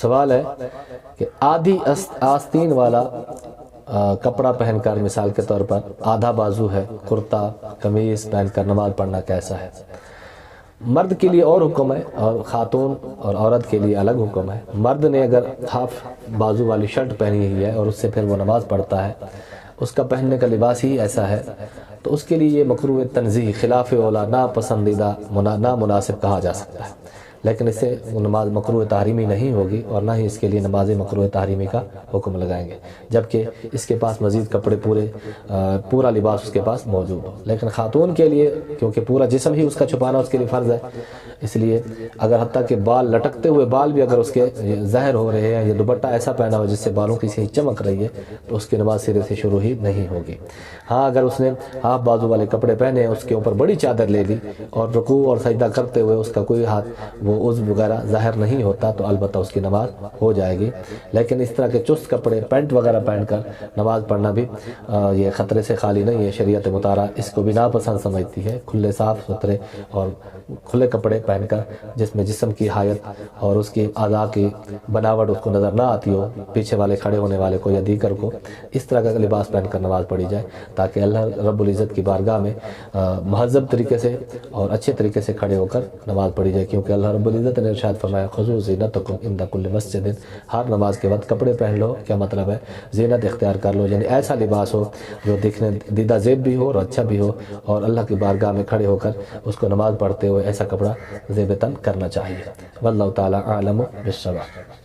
سوال ہے کہ آدھی آستین والا کپڑا پہن کر، مثال کے طور پر آدھا بازو ہے، کرتا قمیض پہن کر نماز پڑھنا کیسا ہے؟ مرد کے لیے اور حکم ہے اور خاتون اور عورت کے لیے الگ حکم ہے۔ مرد نے اگر ہاف بازو والی شرٹ پہنی ہوئی ہے اور اس سے پھر وہ نماز پڑھتا ہے، اس کا پہننے کا لباس ہی ایسا ہے، تو اس کے لیے یہ مکروہ تنزیہ، خلاف اولا، ناپسندیدہ، نامناسب کہا جا سکتا ہے، لیکن اس سے وہ نماز مکروہ تحریمی نہیں ہوگی اور نہ ہی اس کے لیے نماز مکروہ تحریمی کا حکم لگائیں گے، جبکہ اس کے پاس مزید کپڑے پورا لباس اس کے پاس موجود ہو۔ لیکن خاتون کے لیے، کیونکہ پورا جسم ہی اس کا چھپانا اس کے لیے فرض ہے، اس لیے اگر حتیٰ کہ بال، لٹکتے ہوئے بال بھی اگر اس کے ظاہر ہو رہے ہیں، یا دوپٹہ ایسا پہنا ہو جس سے بالوں کی صحیح چمک رہی ہے، تو اس کی نماز سرے سے شروع ہی نہیں ہوگی۔ ہاں اگر اس نے ہاف بازو والے کپڑے پہنے ہیں، اس کے اوپر بڑی چادر لے لی اور رکوع اور سجدہ کرتے ہوئے اس کا کوئی ہاتھ وہ عضو وغیرہ ظاہر نہیں ہوتا، تو البتہ اس کی نماز ہو جائے گی۔ لیکن اس طرح کے چست کپڑے، پینٹ وغیرہ پہن کر نماز پڑھنا بھی یہ خطرے سے خالی نہیں ہے۔ شریعت مطالعہ اس کو بھی ناپسند سمجھتی ہے۔ کھلے صاف ستھرے اور کھلے کپڑے پہن کر جس میں جسم کی حایت اور اس کی اعضاء کی بناوٹ اس کو نظر نہ آتی ہو، پیچھے والے کھڑے ہونے والے کو یا دیگر کو، اس طرح کا لباس پہن کر نماز پڑھی جائے، تاکہ اللہ رب العزت کی بارگاہ میں مہذب طریقے سے اور اچھے طریقے سے کھڑے ہو کر نماز پڑھی جائے، کیونکہ اللہ رب العزت نے ارشاد فرمایا خذوا زینتکم عند کل مسجد، ہر نماز کے وقت کپڑے پہن لو۔ کیا مطلب ہے؟ زینت اختیار کر لو، یعنی ایسا لباس ہو جو دیکھنے دیدہ زیب بھی ہو اور اچھا بھی ہو، اور اللہ کی بارگاہ میں کھڑے ہو کر اس کو نماز پڑھتے ہوئے ایسا کپڑا زیب تن کرنا چاہیے۔ واللہ تعالی اعلم بالصواب۔